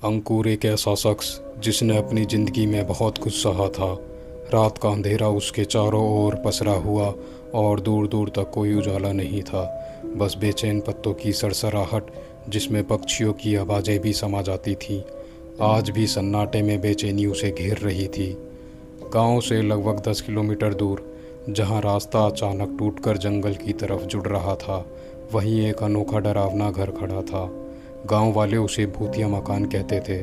अंकुर एक ऐसा शख्स जिसने अपनी ज़िंदगी में बहुत कुछ सहा था। रात का अंधेरा उसके चारों ओर पसरा हुआ और दूर दूर तक कोई उजाला नहीं था। बस बेचैन पत्तों की सरसराहट जिसमें पक्षियों की आवाज़ें भी समा जाती थीं। आज भी सन्नाटे में बेचैनी उसे घेर रही थी। गांव से लगभग 10 किलोमीटर दूर, जहां रास्ता अचानक टूटकर जंगल की तरफ जुड़ रहा था, वहीं एक अनोखा डरावना घर खड़ा था। गांव वाले उसे भूतिया मकान कहते थे,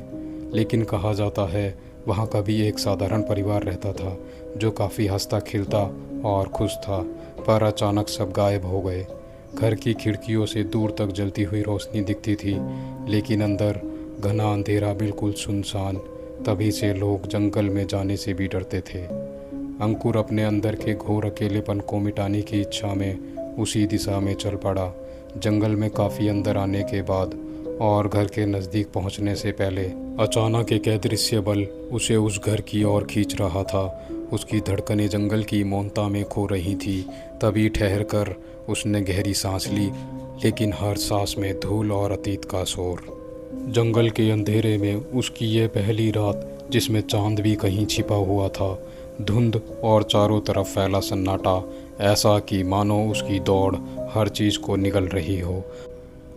लेकिन कहा जाता है वहां कभी एक साधारण परिवार रहता था जो काफ़ी हंसता खिलता और खुश था। पर अचानक सब गायब हो गए। घर की खिड़कियों से दूर तक जलती हुई रोशनी दिखती थी, लेकिन अंदर घना अंधेरा, बिल्कुल सुनसान। तभी से लोग जंगल में जाने से भी डरते थे। अंकुर अपने अंदर के घोर अकेलेपन को मिटाने की इच्छा में उसी दिशा में चल पड़ा। जंगल में काफ़ी अंदर आने के बाद और घर के नज़दीक पहुंचने से पहले अचानक एक अदृश्य बल उसे उस घर की ओर खींच रहा था। उसकी धड़कनें जंगल की मौनता में खो रही थी। तभी ठहर कर उसने गहरी सांस ली, लेकिन हर सांस में धूल और अतीत का शोर। जंगल के अंधेरे में उसकी ये पहली रात, जिसमें चांद भी कहीं छिपा हुआ था। धुंध और चारों तरफ फैला सन्नाटा, ऐसा कि मानो उसकी दौड़ हर चीज़ को निगल रही हो।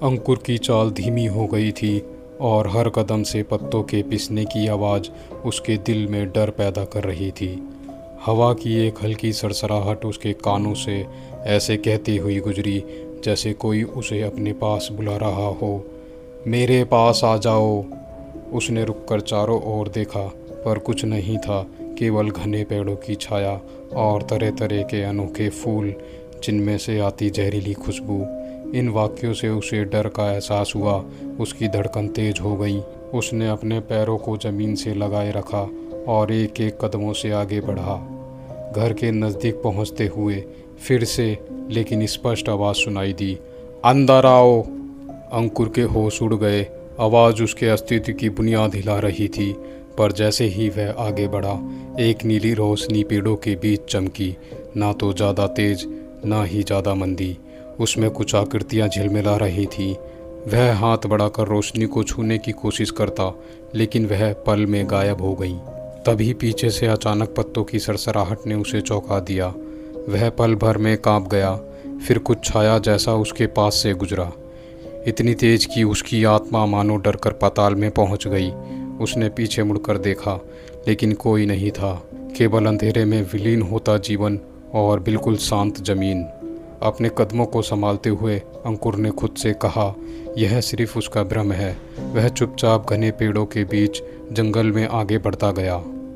अंकुर की चाल धीमी हो गई थी और हर कदम से पत्तों के पिसने की आवाज़ उसके दिल में डर पैदा कर रही थी। हवा की एक हल्की सरसराहट उसके कानों से ऐसे कहती हुई गुजरी जैसे कोई उसे अपने पास बुला रहा हो। मेरे पास आ जाओ। उसने रुककर चारों ओर देखा, पर कुछ नहीं था, केवल घने पेड़ों की छाया और तरह तरह के अनोखे फूल जिनमें से आती जहरीली खुशबू। इन वाक्यों से उसे डर का एहसास हुआ। उसकी धड़कन तेज हो गई। उसने अपने पैरों को ज़मीन से लगाए रखा और एक एक कदमों से आगे बढ़ा। घर के नज़दीक पहुंचते हुए फिर से लेकिन स्पष्ट आवाज़ सुनाई दी, अंदर आओ। अंकुर के होश उड़ गए। आवाज़ उसके अस्तित्व की बुनियाद हिला रही थी। पर जैसे ही वह आगे बढ़ा, एक नीली रोशनी पेड़ों के बीच चमकी, ना तो ज़्यादा तेज ना ही ज़्यादा मंदी। उसमें कुछ आकृतियाँ झिलमिला रही थीं। वह हाथ बढ़ाकर रोशनी को छूने की कोशिश करता, लेकिन वह पल में गायब हो गई। तभी पीछे से अचानक पत्तों की सरसराहट ने उसे चौंका दिया। वह पल भर में कांप गया। फिर कुछ छाया जैसा उसके पास से गुजरा, इतनी तेज कि उसकी आत्मा मानो डरकर पाताल में पहुंच गई। उसने पीछे मुड़कर देखा, लेकिन कोई नहीं था, केवल अंधेरे में विलीन होता जीवन और बिल्कुल शांत ज़मीन। अपने कदमों को संभालते हुए अंकुर ने खुद से कहा, यह सिर्फ उसका भ्रम है। वह चुपचाप घने पेड़ों के बीच जंगल में आगे बढ़ता गया।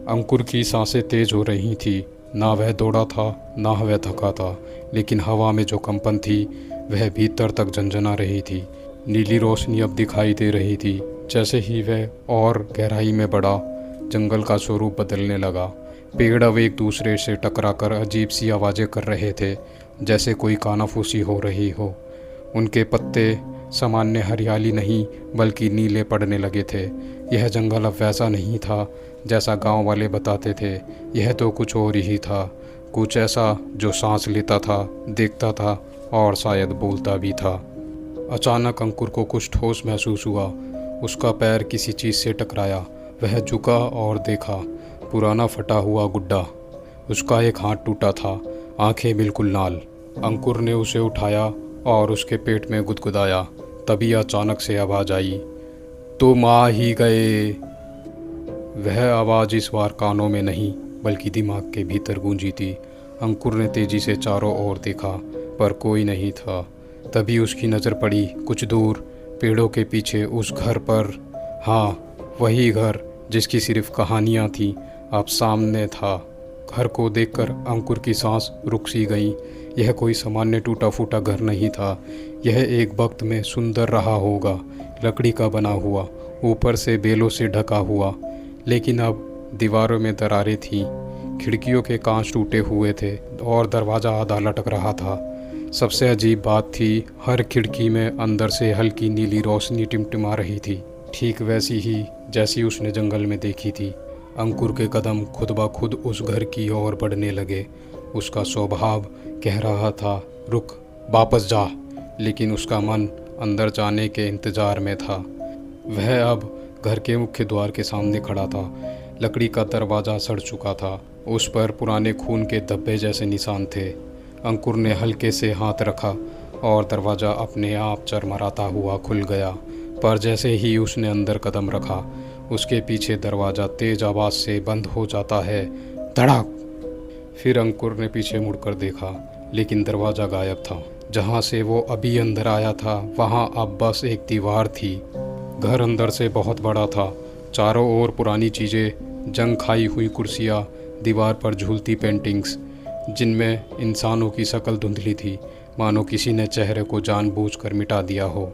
अंकुर की सांसें तेज हो रही थी। ना वह दौड़ा था, ना वह थका था, लेकिन हवा में जो कंपन थी वह भीतर तक झंझना रही थी। नीली रोशनी अब दिखाई दे रही थी। जैसे ही वह और गहराई में बढ़ा, जंगल का स्वरूप बदलने लगा। पेड़ अब एक दूसरे से टकराकर अजीब सी आवाज़ें कर रहे थे, जैसे कोई कानाफूसी हो रही हो। उनके पत्ते सामान्य हरियाली नहीं, बल्कि नीले पड़ने लगे थे। यह जंगल अब वैसा नहीं था जैसा गांव वाले बताते थे। यह तो कुछ और ही था, कुछ ऐसा जो सांस लेता था, देखता था और शायद बोलता भी था। अचानक अंकुर को कुछ ठोस महसूस हुआ। उसका पैर किसी चीज़ से टकराया। वह झुका और देखा, पुराना फटा हुआ गुड्डा। उसका एक हाथ टूटा था, आंखें बिल्कुल लाल। अंकुर ने उसे उठाया और उसके पेट में गुदगुदाया। तभी अचानक से आवाज़ आई, तुम आ ही गए। वह आवाज़ इस बार कानों में नहीं, बल्कि दिमाग के भीतर गूंजी थी। अंकुर ने तेजी से चारों ओर देखा, पर कोई नहीं था। तभी उसकी नज़र पड़ी कुछ दूर, पेड़ों के पीछे, उस घर पर। हाँ, वही घर जिसकी सिर्फ कहानियाँ थीं, अब सामने था। घर को देखकर अंकुर की सांस रुक सी गई। यह कोई सामान्य टूटा फूटा घर नहीं था। यह एक वक्त में सुंदर रहा होगा, लकड़ी का बना हुआ, ऊपर से बेलों से ढका हुआ। लेकिन अब दीवारों में दरारें थीं, खिड़कियों के कांच टूटे हुए थे और दरवाज़ा आधा लटक रहा था। सबसे अजीब बात थी, हर खिड़की में अंदर से हल्की नीली रोशनी टिमटिमा रही थी, ठीक वैसी ही जैसी उसने जंगल में देखी थी। अंकुर के कदम खुद ब खुद उस घर की ओर बढ़ने लगे। उसका स्वभाव कह रहा था, रुक, वापस जा, लेकिन उसका मन अंदर जाने के इंतज़ार में था। वह अब घर के मुख्य द्वार के सामने खड़ा था। लकड़ी का दरवाज़ा सड़ चुका था, उस पर पुराने खून के धब्बे जैसे निशान थे। अंकुर ने हल्के से हाथ रखा और दरवाज़ा अपने आप चरमराता हुआ खुल गया। पर जैसे ही उसने अंदर कदम रखा, उसके पीछे दरवाज़ा तेज़ आवाज़ से बंद हो जाता है। धड़ाक। फिर अंकुर ने पीछे मुड़कर देखा, लेकिन दरवाज़ा गायब था। जहाँ से वो अभी अंदर आया था वहाँ अब बस एक दीवार थी। घर अंदर से बहुत बड़ा था। चारों ओर पुरानी चीज़ें, जंग खाई हुई कुर्सियाँ, दीवार पर झूलती पेंटिंग्स जिनमें इंसानों की शक्ल धुंधली थी, मानो किसी ने चेहरे को जानबूझकर मिटा दिया हो।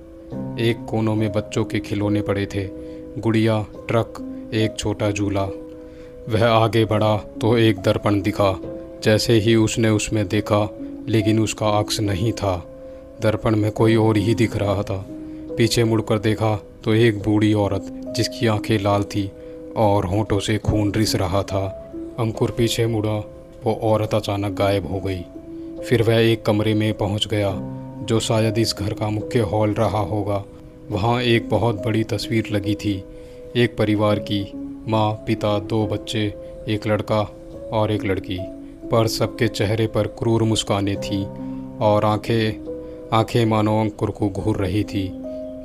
एक कोनों में बच्चों के खिलौने पड़े थे, गुड़िया, ट्रक, एक छोटा झूला। वह आगे बढ़ा तो एक दर्पण दिखा। जैसे ही उसने उसमें देखा, लेकिन उसका अक्स नहीं था। दर्पण में कोई और ही दिख रहा था। पीछे मुड़कर देखा तो एक बूढ़ी औरत जिसकी आंखें लाल थी और होंठों से खून रिस रहा था। अंकुर पीछे मुड़ा, वो औरत अचानक गायब हो गई। फिर वह एक कमरे में पहुंच गया जो शायद इस घर का मुख्य हॉल रहा होगा। वहाँ एक बहुत बड़ी तस्वीर लगी थी, एक परिवार की, माँ, पिता, 2 बच्चे, एक लड़का और एक लड़की। पर सबके चेहरे पर क्रूर मुस्कानें थीं और आंखें मानो अंकुर को घूर रही थी।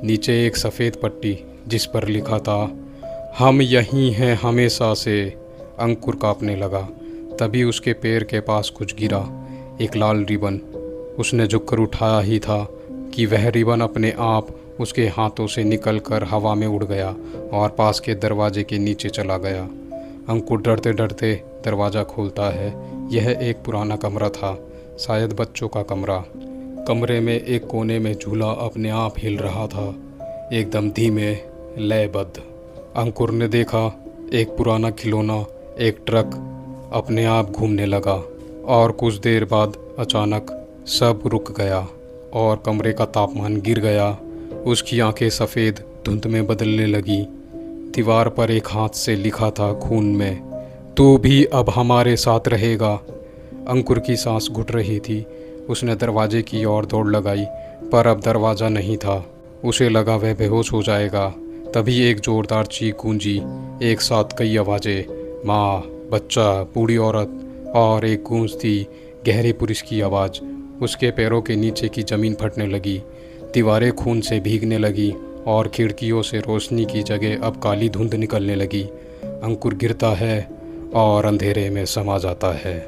नीचे एक सफ़ेद पट्टी जिस पर लिखा था, हम यहीं हैं हमेशा से। अंकुर कांपने लगा। तभी उसके पैर के पास कुछ गिरा, एक लाल रिबन। उसने झुककर उठाया ही था कि वह रिबन अपने आप उसके हाथों से निकलकर हवा में उड़ गया और पास के दरवाजे के नीचे चला गया। अंकुर डरते डरते दरवाज़ा खोलता है। यह एक पुराना कमरा था, शायद बच्चों का कमरा। कमरे में एक कोने में झूला अपने आप हिल रहा था, एकदम धीमे, लयबद्ध। अंकुर ने देखा एक पुराना खिलौना, एक ट्रक अपने आप घूमने लगा और कुछ देर बाद अचानक सब रुक गया और कमरे का तापमान गिर गया। उसकी आंखें सफ़ेद धुंध में बदलने लगी। दीवार पर एक हाथ से लिखा था खून में, तू भी अब हमारे साथ रहेगा। अंकुर की सांस घुट रही थी। उसने दरवाजे की ओर दौड़ लगाई, पर अब दरवाज़ा नहीं था। उसे लगा वह बेहोश हो जाएगा। तभी एक ज़ोरदार चीख गूंजी, एक साथ कई आवाज़ें, माँ, बच्चा, बूढ़ी औरत और एक गूंजती गहरी पुरुष की आवाज़। उसके पैरों के नीचे की ज़मीन फटने लगी, दीवारें खून से भीगने लगी और खिड़कियों से रोशनी की जगह अब काली धुंध निकलने लगी। अंकुर गिरता है और अंधेरे में समा जाता है।